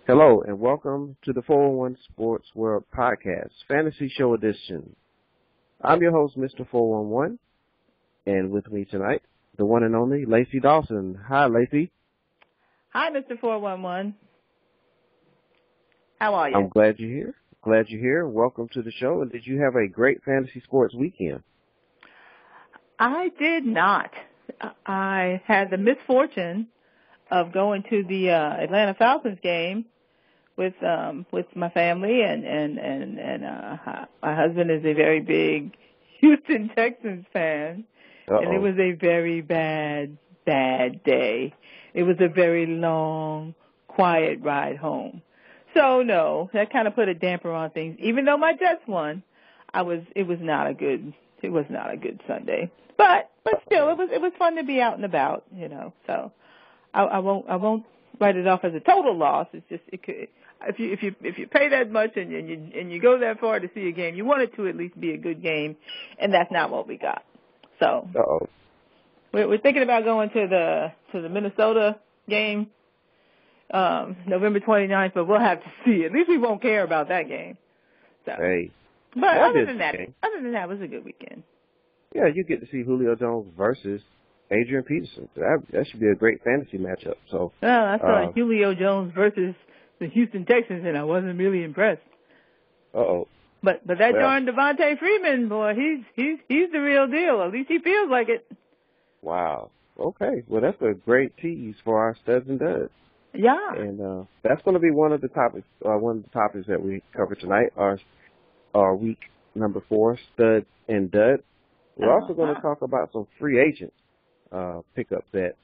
Hello, and welcome to the 411 Sports World Podcast, Fantasy Show Edition. I'm your host, Mr. 411, and with me tonight, the one and only Lacy Dawson. Hi, Lacy. Hi, Mr. 411. How are you? I'm glad you're here. Glad you're here. Welcome to the show. And did you have a great fantasy sports weekend? I did not. I had the misfortune of going to the Atlanta Falcons game with my family, and my husband is a very big Houston Texans fan. Uh-oh. And it was a very bad day. It was a very long, quiet ride home. So no, that kind of put a damper on things. Even though my Jets won, it was not a good Sunday. But still, it was fun to be out and about, you know. So I won't write it off as a total loss. It's just if you pay that much and you go that far to see a game, you want it to at least be a good game, and that's not what we got. So we're thinking about going to the Minnesota game November 29th, but we'll have to see. At least we won't care about that game. So. Hey. But other than that, it was a good weekend. Yeah, you get to see Julio Jones versus Adrian Peterson. That should be a great fantasy matchup. So. Well, I saw Julio Jones versus the Houston Texans, and I wasn't really impressed. Uh-oh. But that darn Devontae Freeman, boy, he's the real deal. At least he feels like it. Wow. Okay. Well, that's a great tease for our studs and duds. Yeah. And that's going to be one of the topics that we cover tonight. Our week number 4, stud and dud. We're also going to talk about some free agent pickups that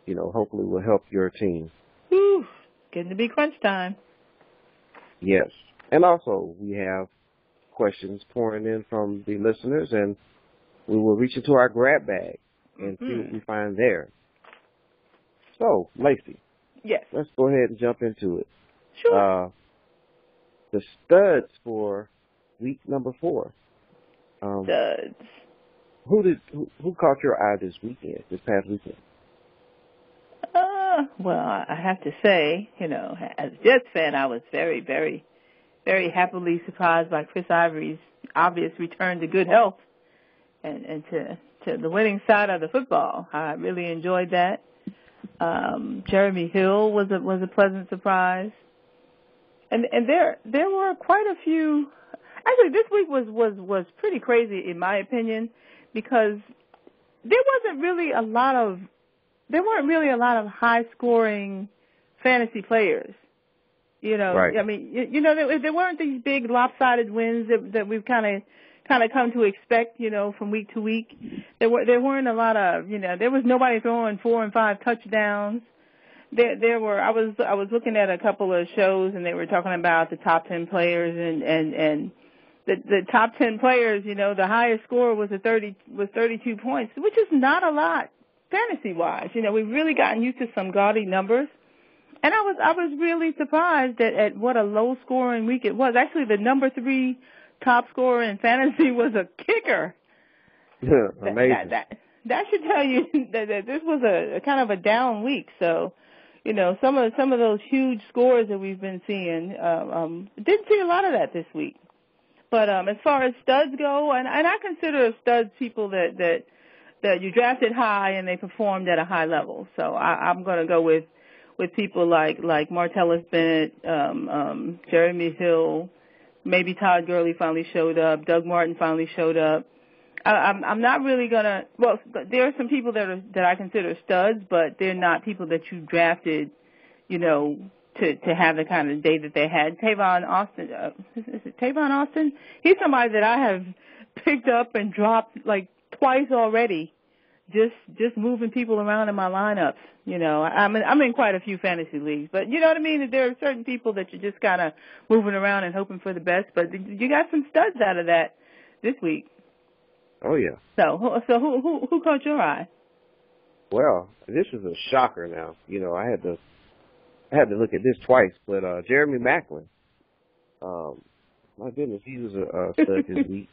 hopefully will help your team. Whew. Getting to be crunch time. Yes. And also, we have questions pouring in from the listeners, and we will reach into our grab bag and see what we find there. So, Lacy. Yes. Let's go ahead and jump into it. Sure. The studs for week number 4. Studs. Who caught your eye this past weekend? Well, I have to say, as a Jets fan, I was very, very, very happily surprised by Chris Ivory's obvious return to good health and to the winning side of the football. I really enjoyed that. Jeremy Hill was a pleasant surprise. And there were quite a few. Actually, this week was pretty crazy in my opinion, because there weren't really a lot of high scoring fantasy players. Right. I mean, there weren't these big lopsided wins that we've kind of come to expect, from week to week. There weren't a lot of, there was nobody throwing 4 and 5 touchdowns. There were. I was looking at a couple of shows, and they were talking about the top 10 players, and the top 10 players, the highest score was 32 points, which is not a lot fantasy wise. We've really gotten used to some gaudy numbers, and I was really surprised at what a low scoring week it was. Actually, the number 3 top scorer in fantasy was a kicker. Yeah, amazing. That should tell you that this was a kind of a down week. So, some of those huge scores that we've been seeing, didn't see a lot of that this week. But as far as studs go, and I consider studs people that you drafted high and they performed at a high level. So I'm going to go with people like Martellus Bennett, Jeremy Hill, maybe Todd Gurley finally showed up, Doug Martin finally showed up. I'm not really going to, well, there are some people that I consider studs, but they're not people that you drafted, to have the kind of day that they had. Tavon Austin, is it Tavon Austin? He's somebody that I have picked up and dropped like twice already, just moving people around in my lineups. I'm in quite a few fantasy leagues, but you know what I mean? There are certain people that you're just kind of moving around and hoping for the best, but you got some studs out of that this week. Oh, yeah. So who caught your eye? Well, this is a shocker now. I had to look at this twice, but Jeremy Maclin, my goodness, he was a stud this week.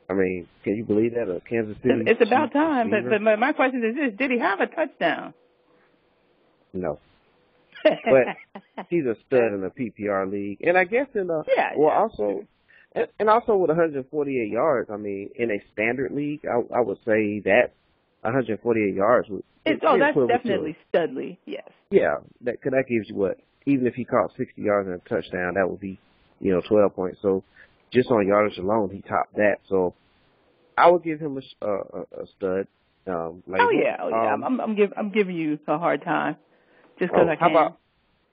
I mean, can you believe that? A Kansas City. It's about time. But my question is this: did he have a touchdown? No. but he's a stud in the PPR league. And I guess also with 148 yards, I mean, in a standard league, I would say that 148 yards would. That's definitely studly, yes. Yeah, that gives you what? Even if he caught 60 yards and a touchdown, that would be, 12 points. So just on yardage alone, he topped that. So I would give him a stud. I'm giving you a hard time just because I can.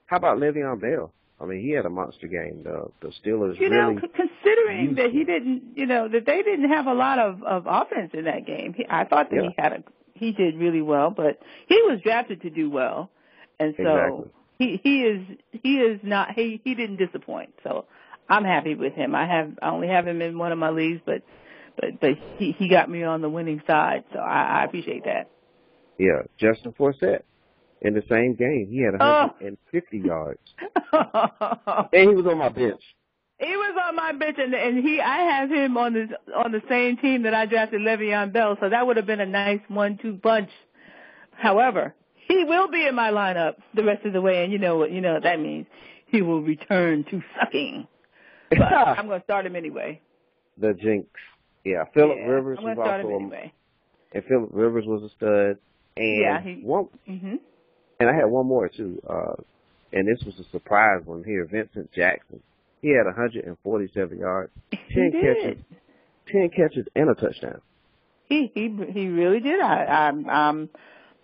How about Le'Veon Bell? I mean, he had a monster game. The Steelers considering that he didn't, that they didn't have a lot of offense in that game. I thought that he did really well, but he was drafted to do well, and so he didn't disappoint. So I'm happy with him. I only have him in one of my leagues, but he got me on the winning side, so I appreciate that. Yeah, Justin Forsett. In the same game, he had 150 yards. And he was on my bench. He was on my bench, and I have him on the same team that I drafted Le'Veon Bell, so that would have been a nice 1-2 punch. However, he will be in my lineup the rest of the way, and you know what that means. He will return to sucking. But I'm going to start him anyway. The jinx. Yeah, Phillip Rivers was also anyway. And Phillip Rivers was a stud. And and I had one more, too, and this was a surprise one here, Vincent Jackson. He had 147 yards, 10 catches, and a touchdown. He really did. I'm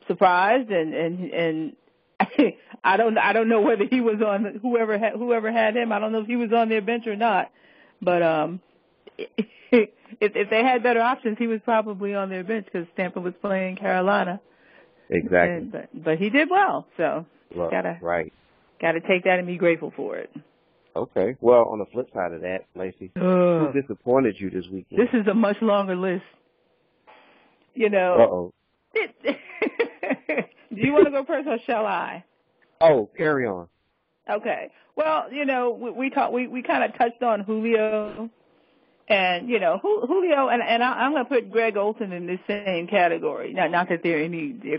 surprised, and I don't know whether he was on whoever had him. I don't know if he was on their bench or not, but if they had better options, he was probably on their bench because Tampa was playing Carolina. Exactly. But he did well, so gotta take that and be grateful for it. Okay. Well, on the flip side of that, Lacy, who disappointed you this weekend? This is a much longer list. Uh-oh. Do you want to go first or shall I? Oh, carry on. Okay. Well, we kind of touched on Julio. And, Julio, and I'm going to put Greg Olsen in this same category. Not that they're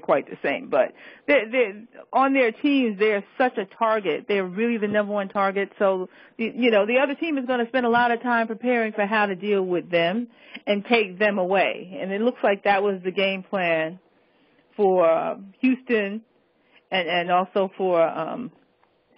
quite the same, but they're on their teams, they're such a target. They're really the number one target. So, the other team is going to spend a lot of time preparing for how to deal with them and take them away. And it looks like that was the game plan for Houston and also for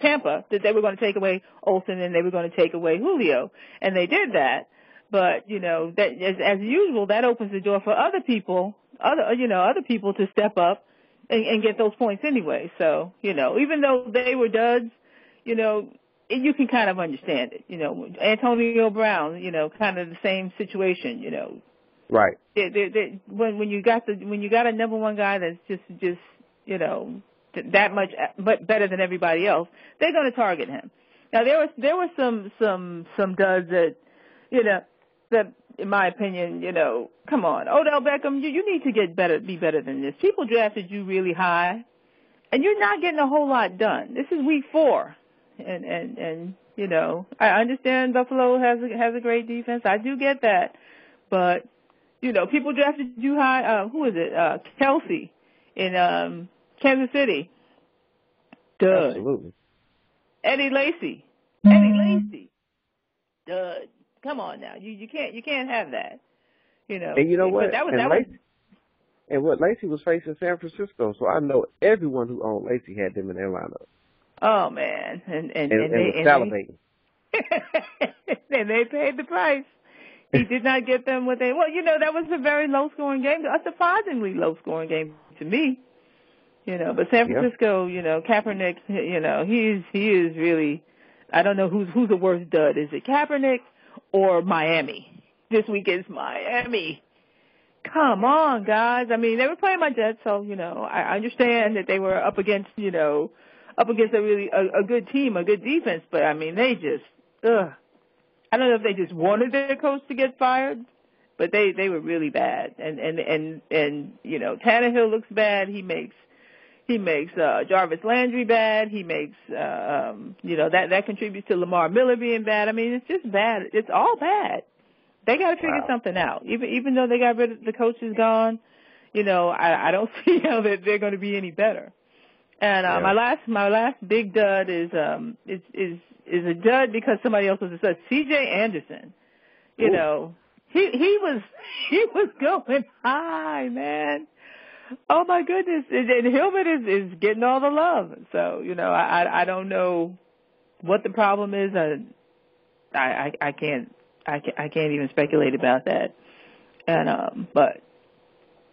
Tampa, that they were going to take away Olsen and they were going to take away Julio. And they did that. But, that as usual, that opens the door for other people to step up and get those points anyway. So, even though they were duds, you can kind of understand it. Antonio Brown, kind of the same situation, Right. When you got a number one guy that's just that much better than everybody else, they're going to target him. Now there were some duds that, that, in my opinion, come on, Odell Beckham, you need to be better than this. People drafted you really high, and you're not getting a whole lot done. This is week 4, and I understand Buffalo has a great defense. I do get that, but people drafted you high. Who is it? Kelsey in Kansas City. Dud. Absolutely. Eddie Lacy. Dud. Come on now, you can't have that, And you know what? And what Lacy was facing San Francisco, so I know everyone who owned Lacy had them in their lineup. Oh man, and was salivating. And they paid the price. He did not get them what they. Well, that was a very low scoring game, a surprisingly low scoring game to me. But San Francisco, Kaepernick, he is really. I don't know who's the worst dud. Is it Kaepernick or Miami? This week is Miami. Come on, guys. I mean, they were playing my Jets, so, I understand that they were up against a really a good team, a good defense, but I mean, they just, I don't know if they just wanted their coach to get fired, but they were really bad. And Tannehill looks bad. He makes Jarvis Landry bad. He makes, that contributes to Lamar Miller being bad. I mean, it's just bad. It's all bad. They got to figure something out. Even though they got rid of the coach is gone, I don't see how they're going to be any better. And my last big dud is a dud because somebody else was a stud. C.J. Anderson, you know, he was going high, man. Oh my goodness! And Hillman is getting all the love. So you know, I don't know what the problem is. I can't even speculate about that. And but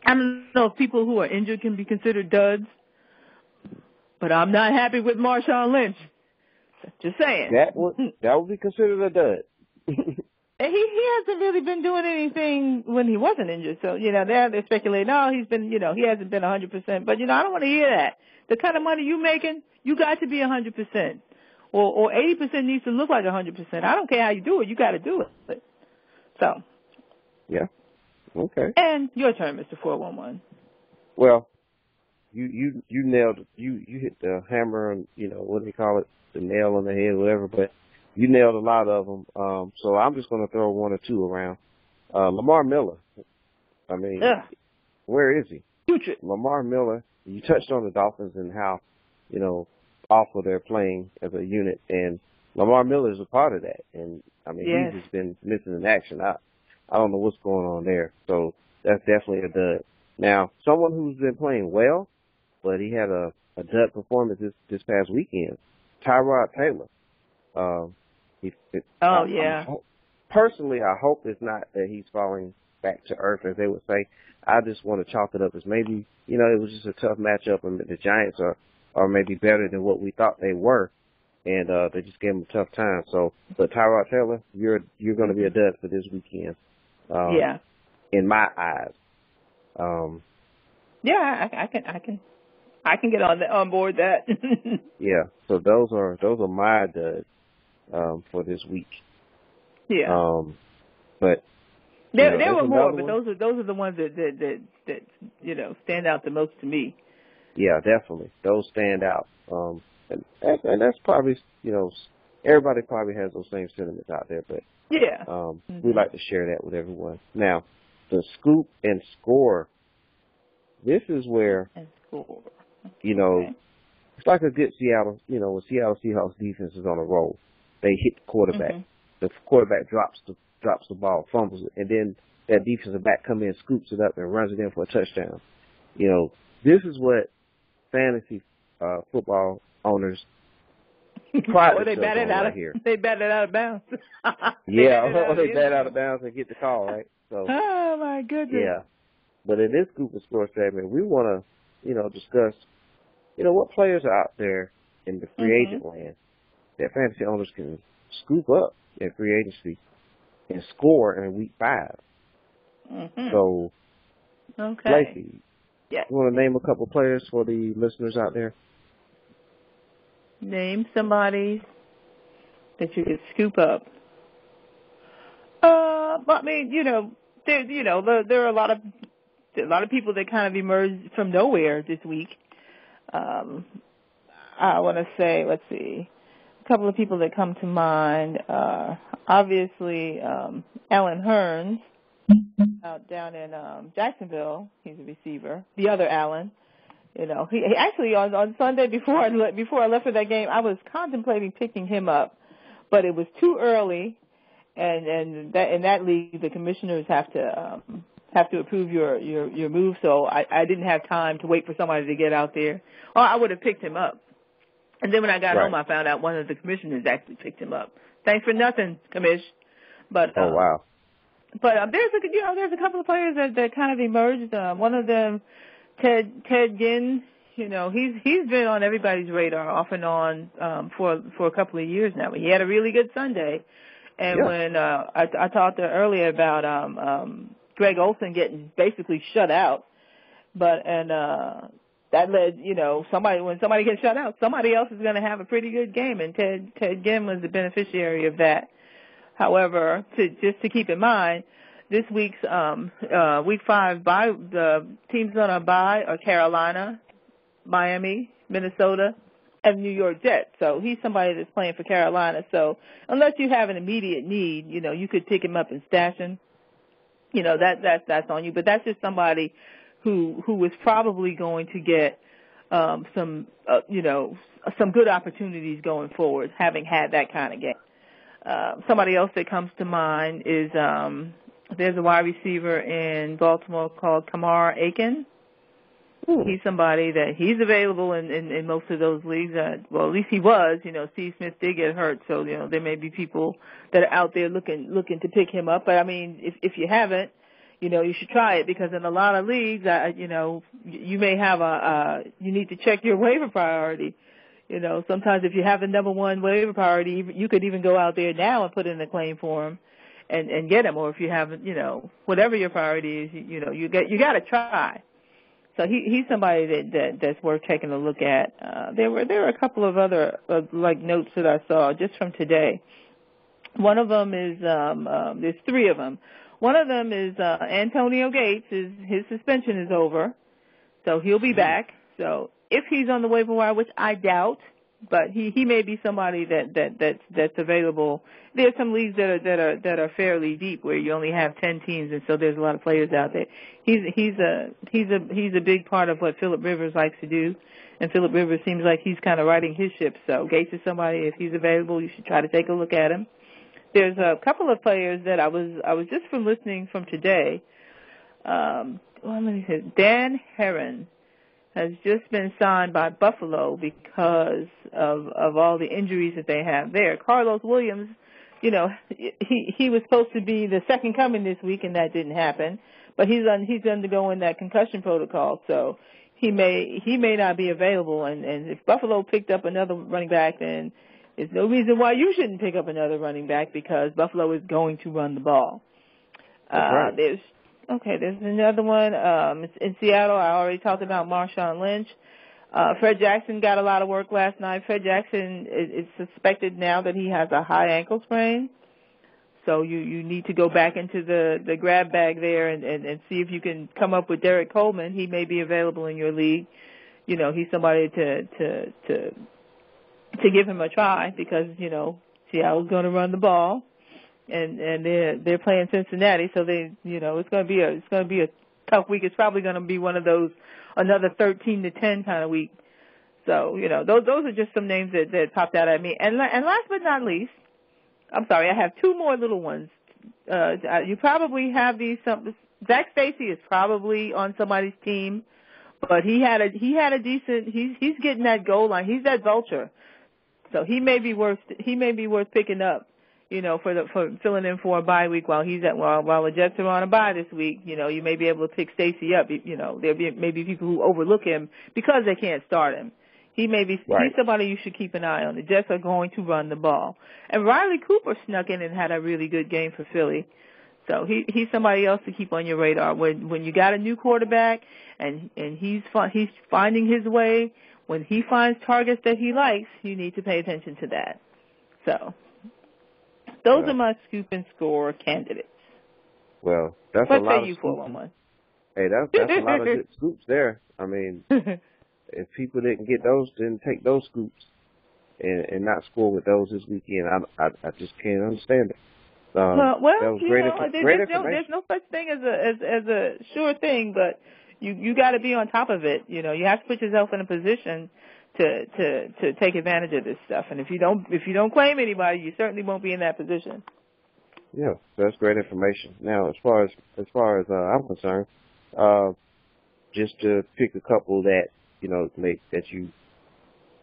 I don't know if people who are injured can be considered duds. But I'm not happy with Marshawn Lynch. Just saying. That would be considered a dud. He hasn't really been doing anything when he wasn't injured. So, you know, they're speculating, he's been, you know, he hasn't been 100%. But, you know, I don't want to hear that. The kind of money you're making, you got to be 100%. Or 80% needs to look like 100%. I don't care how you do it. You got to do it. So. Yeah. Okay. And your turn, Mr. 411. Well, you nailed it. You hit the hammer on, you know, what do you call it? The nail on the head, whatever, but you nailed a lot of them. So I'm just going to throw one or two around. Lamar Miller. I mean, where is he? Lamar Miller, you touched on the Dolphins and how, you know, awful they're playing as a unit, and Lamar Miller is a part of that. And, I mean, he's just been missing in action. I don't know what's going on there. So that's definitely a dud. Now, someone who's been playing well, but he had a dud performance this past weekend, Tyrod Taylor. Personally, I hope it's not that he's falling back to earth, as they would say. I just want to chalk it up as maybe, you know, it was just a tough matchup, and the Giants are maybe better than what we thought they were, and they just gave him a tough time. So, but Tyrod Taylor, you're going to be a dud for this weekend. In my eyes. I can get on board that. Yeah. So those are my duds for this week. Yeah. But there were more, but those are the ones that you know stand out the most to me. Yeah, definitely. Those stand out. And that's probably, you know, everybody probably has those same sentiments out there, but we like to share that with everyone. Now, the scoop and score. This is where, you know, it's like a good Seattle, you know, when Seattle Seahawks defense is on a roll, they hit the quarterback. The quarterback drops the ball, fumbles it, and then that defensive back comes in, scoops it up, and runs it in for a touchdown. You know, this is what fantasy football owners pride themselves on right here. They batted out of bounds. They bat out of bounds and get the call, right? So, oh, my goodness. Yeah. But in this group of score segment, we want to, you know, discuss, you know, what players are out there in the free agent land that fantasy owners can scoop up in free agency and score in week 5. So, Lacy, you want to name a couple players for the listeners out there? Name somebody that you could scoop up. I mean, you know, there are a lot of people that kind of emerged from nowhere this week. I want to say, let's see, a couple of people that come to mind. Obviously, Alan Hearns out down in Jacksonville. He's a receiver. The other Alan. You know, he actually on Sunday before I left for that game, I was contemplating picking him up, but it was too early, and in that league the commissioners have to approve your move, so I didn't have time to wait for somebody to get out there, or I would have picked him up. And then when I got home, I found out one of the commissioners actually picked him up. Thanks for nothing, commish. But oh wow. But there's a couple of players that kind of emerged. One of them, Ted Ginn, you know, he's been on everybody's radar off and on for a couple of years now. He had a really good Sunday, and when I talked earlier about Greg Olsen getting basically shut out, that led, you know, when somebody gets shut out, somebody else is going to have a pretty good game, and Ted Ginn was the beneficiary of that. However, just to keep in mind, this week's week 5 bye, the teams on a bye are Carolina, Miami, Minnesota, and New York Jets. So he's somebody that's playing for Carolina. So unless you have an immediate need, you know, you could pick him up and stash him. You know, that's on you. But that's just somebody who is probably going to get some good opportunities going forward, having had that kind of game. Somebody else that comes to mind is there's a wide receiver in Baltimore called Kamar Aiken. He's somebody that he's available in most of those leagues. Well, at least he was. Steve Smith did get hurt, so there may be people that are out there looking to pick him up. But I mean, if you haven't, you should try it, because in a lot of leagues, you may have you need to check your waiver priority. Sometimes if you have the number one waiver priority, you could even go out there now and put in a claim for him and get him. Or if you haven't, whatever your priority is, you got to try. So he's somebody that's worth taking a look at. There were a couple of other notes that I saw just from today. One of them is there's three of them. One of them is Antonio Gates. His suspension is over, so he'll be back. So if he's on the waiver wire, which I doubt, but he may be somebody that's available. There's some leagues that are fairly deep where you only have 10 teams, and so there's a lot of players out there. He's a big part of what Phillip Rivers likes to do, and Phillip Rivers seems like he's kind of riding his ship. So Gates is somebody, if he's available, you should try to take a look at him. There's a couple of players that I was just from listening from today. Dan Herron has just been signed by Buffalo because of all the injuries that they have there. Carlos Williams, he was supposed to be the second coming this week, and that didn't happen. But he's undergoing that concussion protocol, so he may not be available. And if Buffalo picked up another running back, then there's no reason why you shouldn't pick up another running back, because Buffalo is going to run the ball. Right. There's another one. It's in Seattle. I already talked about Marshawn Lynch. Fred Jackson got a lot of work last night. Fred Jackson is suspected now that he has a high ankle sprain. So you need to go back into the grab bag there and see if you can come up with Derek Coleman. He may be available in your league. He's somebody to give him a try, because, Seattle's going to run the ball. And they're playing Cincinnati, so it's going to be a tough week. It's probably going to be one of those another 13-10 kind of week. So those are just some names that popped out at me. And last but not least, I'm sorry, I have two more little ones. You probably have these. Zach Stacy is probably on somebody's team, but he had a decent. He's getting that goal line. He's that vulture, so he may be worth picking up. For filling in for a bye week while the Jets are on a bye this week, you may be able to pick Stacy up. There may be people who overlook him because they can't start him. He may be He's somebody you should keep an eye on. The Jets are going to run the ball. And Riley Cooper snuck in and had a really good game for Philly. So he's somebody else to keep on your radar. When you got a new quarterback and he's finding his way, when he finds targets that he likes, you need to pay attention to that. So those are my scoop and score candidates. Well, that's what a lot say you, 411? Hey, that's a lot of good scoops there. I mean, if people didn't get those, then take those scoops and not score with those this weekend. I just can't understand it. That was great information. There's no such thing as a sure thing, but you got to be on top of it. You have to put yourself in a position to take advantage of this stuff. And if you don't claim anybody, you certainly won't be in that position. Yeah, that's great information. Now, as far as I'm concerned, just to pick a couple that that you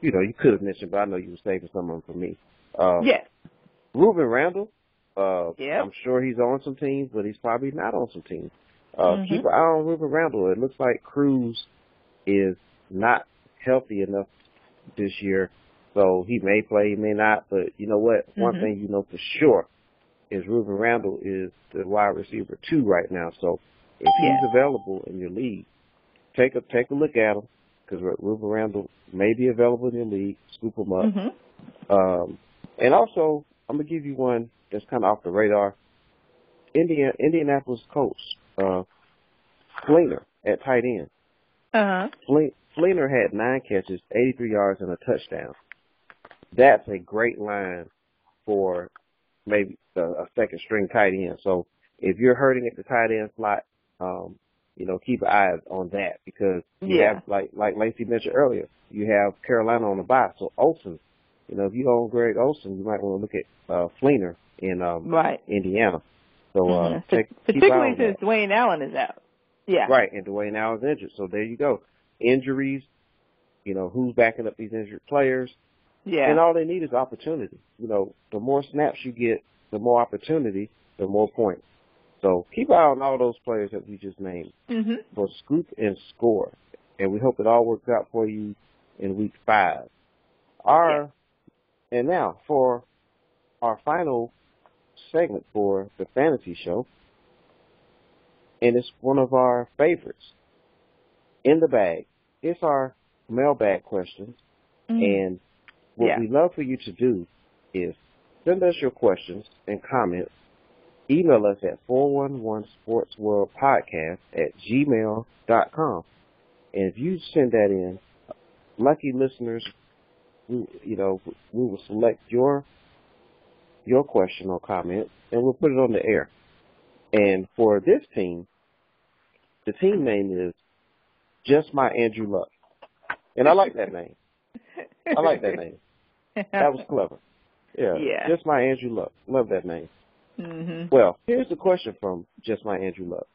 could have mentioned, but I know you were saving some of them for me. Yes. Ruben Randall. Yep. I'm sure he's on some teams, but he's probably not on some teams. Mm-hmm. Keep an eye on Ruben Randall. It looks like Cruz is not healthy enough this year, so he may play, he may not. But you know what? Mm-hmm. One thing you know for sure is Ruben Randall is the wide receiver 2 right now. So if he's available in your league, take a look at him, because Ruben Randall may be available in your league. Scoop him up. Mm-hmm. And also, I'm gonna give you one that's kind of off the radar. Indianapolis Colts, Fleener at tight end. Fleener had 9 catches, 83 yards, and a touchdown. That's a great line for maybe a second string tight end. So if you're hurting at the tight end slot, keep an eye on that because you have, like Lacy mentioned earlier, you have Carolina on the bye. So Olsen, if you own Greg Olsen, you might want to look at Fleener in Indiana. So particularly since Dwayne Allen is out. Yeah. Right, and Dwayne Allen's injured. So there you go. Injuries, who's backing up these injured players. Yeah. And all they need is opportunity. The more snaps you get, the more opportunity, the more points. So keep an eye on all those players that we just named for scoop and score. And we hope it all works out for you in week 5. And now for our final segment for the fantasy show, and it's one of our favorites, In the Bag. It's our mailbag questions, and what we love for you to do is send us your questions and comments. Email us at 411sportsworldpodcast@gmail.com. And if you send that in, lucky listeners, we will select your question or comment, and we'll put it on the air. And for this team, the team name is Just My Andrew Luck. And I like that name. That was clever. Yeah. Just My Andrew Luck. Love that name. Well, here's the question from Just My Andrew Luck.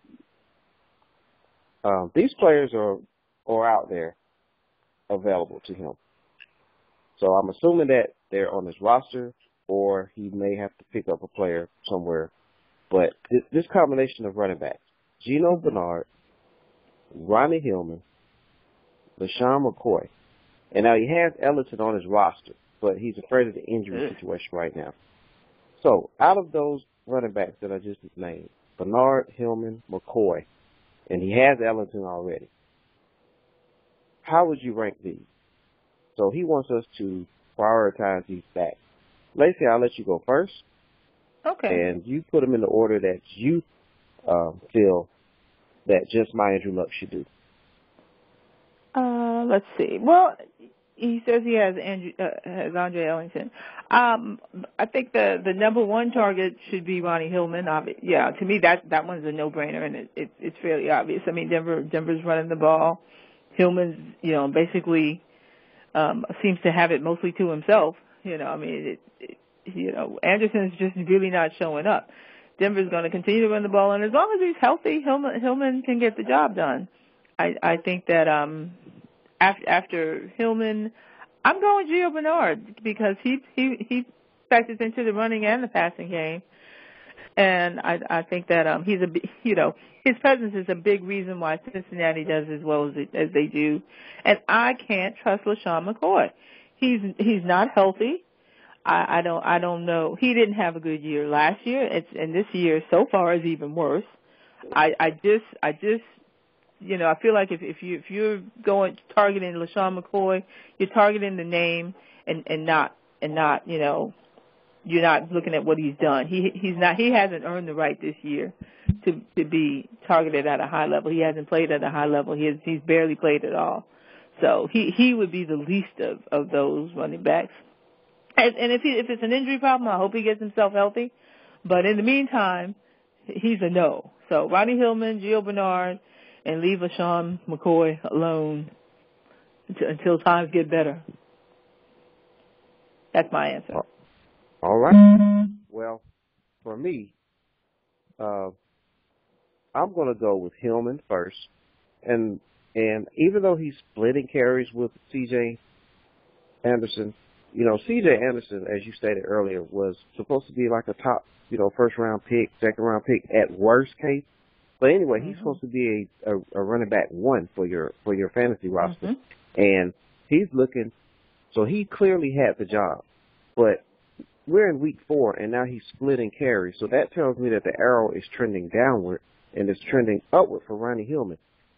These players are out there available to him. So I'm assuming that they're on his roster, or he may have to pick up a player somewhere. But this combination of running backs, Geno Bernard, Ronnie Hillman, LaShawn McCoy, and now he has Ellington on his roster, but he's afraid of the injury situation right now. So out of those running backs that I just named, Bernard, Hillman, McCoy, and he has Ellington already, how would you rank these? So he wants us to prioritize these backs. Lacy, I'll let you go first. Okay. And you put them in the order that you feel that Just My Andrew Luck should do. Let's see. Well, he says he has Andre Ellington. I think the number one target should be Ronnie Hillman. Yeah, to me that one's a no-brainer, and it's fairly obvious. I mean, Denver's running the ball. Hillman's basically seems to have it mostly to himself. Anderson's just really not showing up. Denver's going to continue to run the ball, and as long as he's healthy, Hillman can get the job done. I think that after Hillman, I'm going Gio Bernard because he factors into the running and the passing game, and I think that his presence is a big reason why Cincinnati does as well as they do, and I can't trust LaShawn McCoy. He's not healthy. I don't know. He didn't have a good year last year, and this year so far is even worse. I just I feel like if you're targeting LaShawn McCoy, you're targeting the name and not you're not looking at what he's done. He hasn't earned the right this year to be targeted at a high level. He hasn't played at a high level. He's barely played at all. So he would be the least of those running backs. And if it's an injury problem, I hope he gets himself healthy. But in the meantime, he's a no. So Ronnie Hillman, Gio Bernard, and leave LaShawn McCoy alone until times get better. That's my answer. All right. Well, for me, I'm going to go with Hillman first. And even though he's splitting carries with C.J. Anderson, C.J. Anderson, as you stated earlier, was supposed to be like a top, first-round pick, second-round pick at worst case. But anyway, he's supposed to be a running back one for your fantasy roster. And he's looking, so he clearly had the job. But we're in week 4, and now he's splitting carries. So that tells me that the arrow is trending downward, and it's trending upward for Ronnie Hillman.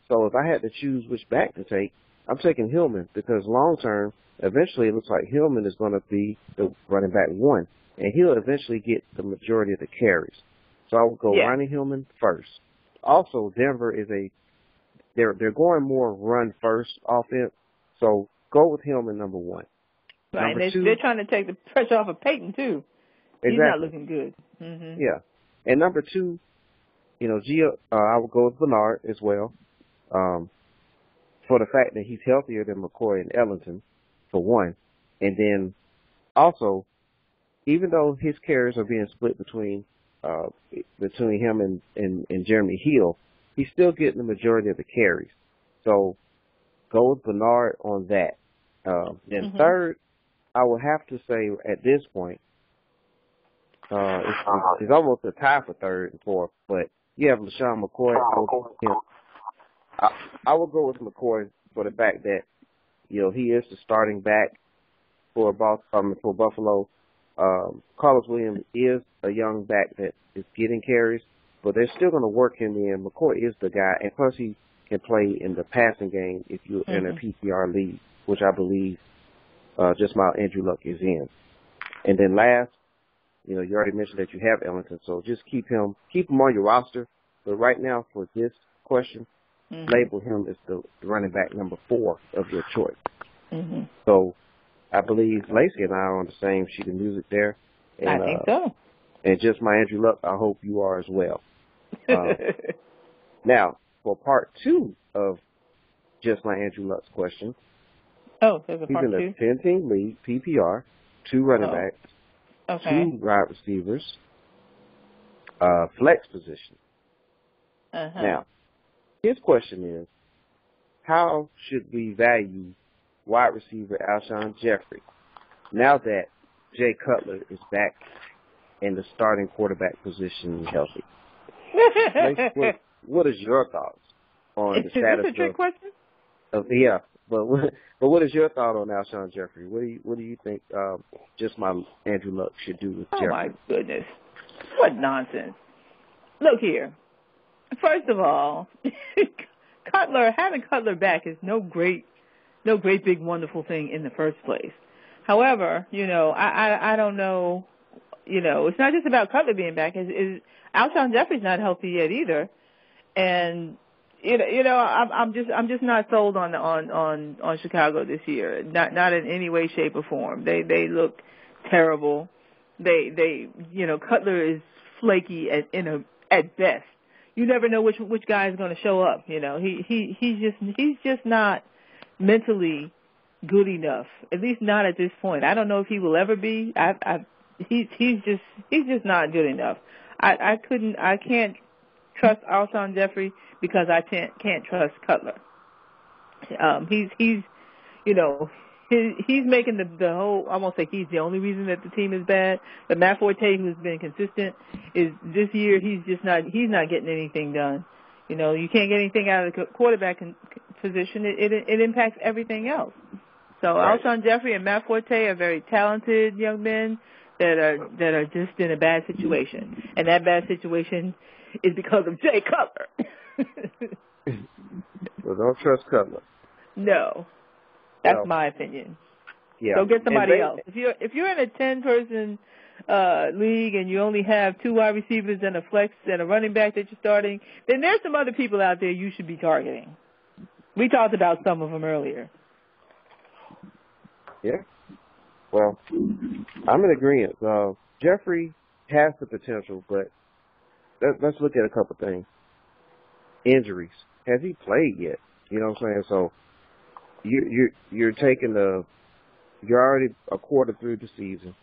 So if I had to choose which back to take, I'm taking Hillman because long-term, eventually it looks like Hillman is going to be the running back one, and he'll eventually get the majority of the carries. So I would go Ronnie Hillman first. Also, Denver is they're going more run first offense, so go with Hillman number one. Right, and they're trying to take the pressure off of Peyton too. Exactly. He's not looking good. Yeah, and number 2 I would go with Bernard as well, for the fact that he's healthier than McCoy and Ellington, for one. And then also, even though his carries are being split between him and Jeremy Hill, he's still getting the majority of the carries. So go with Bernard on that. Then third, I would have to say at this point, it's almost a tie for third and fourth, but you have LaShawn McCoy. I will go with McCoy for the fact that, he is the starting back for Buffalo. Carlos Williams is a young back that is getting carries, but they're still going to work him in. McCoy is the guy, and plus he can play in the passing game if you're in a PPR league, which I believe just my Andrew Luck is in. And then last, you already mentioned that you have Ellington, so just keep him on your roster. But right now, for this question, label him as the running back number 4 of your choice. So I believe Lacy and I are on the same sheet of music there. And, I think so. And just my Andrew Luck, I hope you are as well. Now, for part 2 of just my Andrew Luck's question. Oh, there's a part 2? He's in a 10-team league, PPR, 2 running backs, 2 wide receivers, flex position. Now, his question is, how should we value wide receiver Alshon Jeffrey now that Jay Cutler is back in the starting quarterback position healthy? What is your thoughts on the status Is this a trick question? Yeah, but what is your thought on Alshon Jeffrey? What do you think just my Andrew Luck should do with Jeffrey? Oh, my goodness. What nonsense. Look here. First of all, having Cutler back is no great big wonderful thing in the first place. However, I don't know, it's not just about Cutler being back. Alshon Jeffrey's not healthy yet either. And I'm just not sold on Chicago this year. Not in any way, shape, or form. They look terrible. Cutler is flaky at best. You never know which guy is going to show up. He's just not mentally good enough. At least not at this point. I don't know if he will ever be. He's just not good enough. I can't trust Alshon Jeffrey because I can't trust Cutler. He's making the whole, I won't say he's the only reason that the team is bad, but Matt Forte, who's been consistent, is this year he's not getting anything done. You can't get anything out of the quarterback position. It impacts everything else. So right. Alshon Jeffrey and Matt Forte are very talented young men that are just in a bad situation. And that bad situation is because of Jay Cutler. Well, don't trust Cutler. No. That's my opinion. Yeah. Go get somebody else. If you're in a 10-person league and you only have 2 wide receivers and a flex and a running back that you're starting, then there's some other people out there you should be targeting. We talked about some of them earlier. Yeah. Well, I'm in agreement. Jeffrey has the potential, but let's look at a couple things. Injuries. Has he played yet? You know what I'm saying? So you're already a quarter through the season.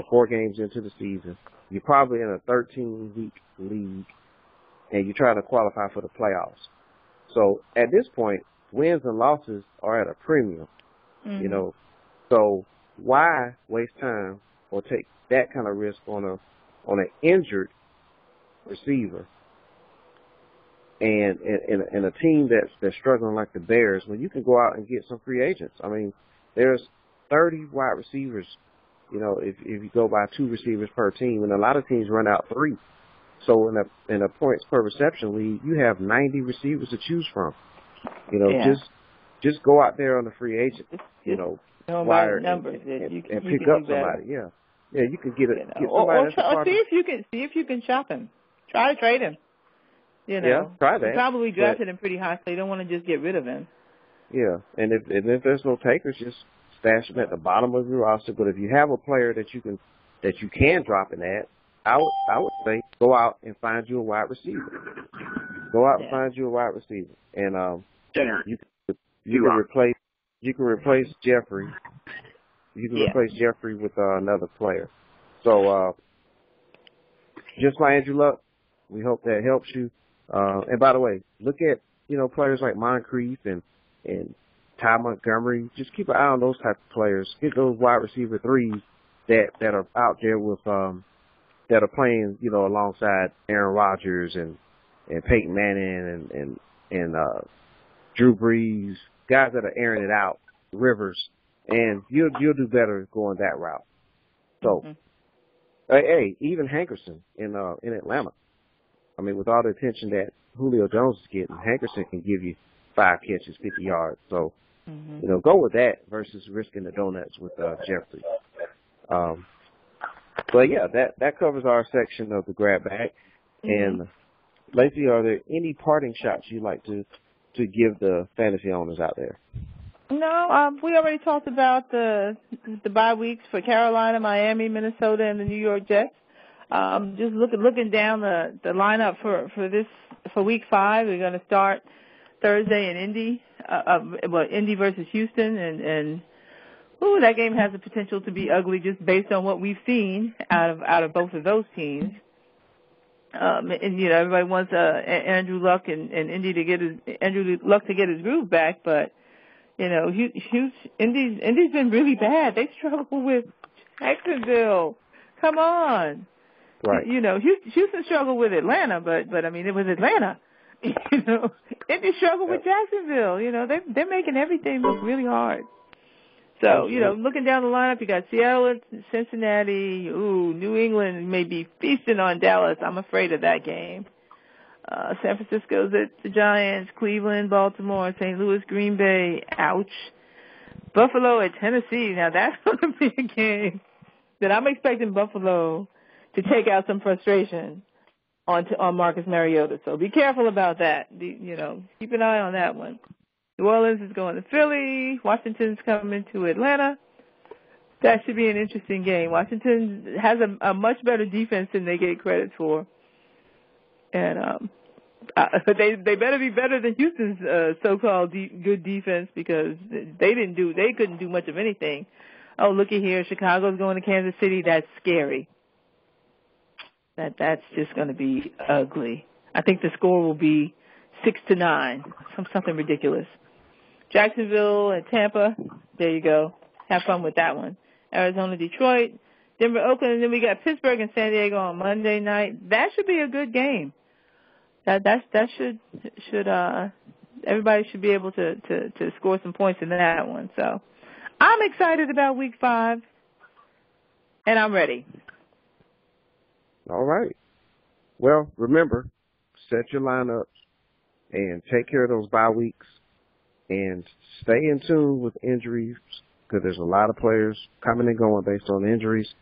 4 games into the season. You're probably in a 13-week league, and you're trying to qualify for the playoffs. So at this point, wins and losses are at a premium. Mm-hmm. So why waste time or take that kind of risk on an injured receiver and a team that's struggling like the Bears when you can go out and get some free agents? I mean, there's 30 wide receivers. If you go by 2 receivers per team, and a lot of teams run out 3. So in a points per reception league, you have 90 receivers to choose from. Just go out there on the free agent, wire numbers and pick up somebody. Yeah, you can get somebody. Or see if you can shop him. Try to trade him. Yeah, try that. You probably drafted him pretty high, so you don't want to just get rid of him. Yeah, and if there's no takers, just stash him at the bottom of your roster. But if you have a player that you can drop and add, I would say go out and find you a wide receiver. Go out and find you a wide receiver, and you can replace Jeffrey. You can replace Jeffrey with another player. So just like Andrew Luck, we hope that helps you. And by the way, look at players like Moncrief and Ty Montgomery. Just keep an eye on those type of players. Get those wide receiver threes that are out there with that are playing alongside Aaron Rodgers and Peyton Manning and Drew Brees, guys that are airing it out, Rivers, and you'll do better going that route. So, hey, even Hankerson in Atlanta. I mean, with all the attention that Julio Jones is getting, Hankerson can give you 5 catches, 50 yards. So, go with that versus risking the donuts with Jeffrey. But yeah, that covers our section of the grab bag. And Lacy, are there any parting shots you'd like to give the fantasy owners out there? No, we already talked about the bye weeks for Carolina, Miami, Minnesota, and the New York Jets. Just looking down the lineup for week 5. We're going to start Thursday in Indy. Indy versus Houston, and that game has the potential to be ugly just based on what we've seen out of both of those teams. And everybody wants Andrew Luck and Indy to get his groove back, but Indy's been really bad. They struggle with Jacksonville. Come on, right? Houston struggled with Atlanta, but I mean it was Atlanta. Indy struggled with Jacksonville. They're making everything look really hard. So, looking down the lineup, you got Seattle and Cincinnati. New England may be feasting on Dallas. I'm afraid of that game. San Francisco's at the Giants, Cleveland, Baltimore, St. Louis, Green Bay. Ouch. Buffalo at Tennessee. Now, that's going to be a game that I'm expecting Buffalo to take out some frustration on Marcus Mariota. So be careful about that. Keep an eye on that one. New Orleans is going to Philly. Washington's coming to Atlanta. That should be an interesting game. Washington has a much better defense than they get credit for. And they better be better than Houston's so-called good defense, because they couldn't do much of anything. Oh, looky here, Chicago's going to Kansas City. That's scary. That's just going to be ugly. I think the score will be 6-9, something ridiculous. Jacksonville and Tampa, there you go. Have fun with that one. Arizona, Detroit, Denver, Oakland, and then we got Pittsburgh and San Diego on Monday night. That should be a good game. That should everybody should be able to score some points in that one. So I'm excited about week 5, and I'm ready. All right. Well, remember, set your lineups and take care of those bye weeks. And stay in tune with injuries, because there's a lot of players coming and going based on injuries.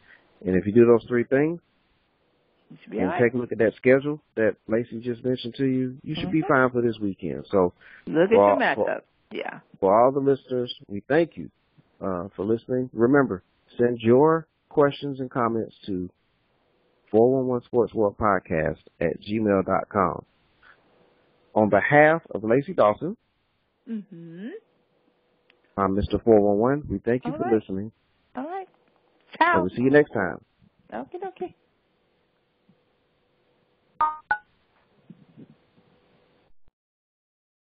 And if you do those 3 things and take a look at that schedule that Lacy just mentioned to you, you should be fine for this weekend. So look at your matchup. Yeah. For all the listeners, we thank you for listening. Remember, send your questions and comments to 411sportsworldpodcast at gmail.com. On behalf of Lacy Dawson, I'm Mr. 411. We thank you for listening. All right. Ciao. And we'll see you next time. Okay.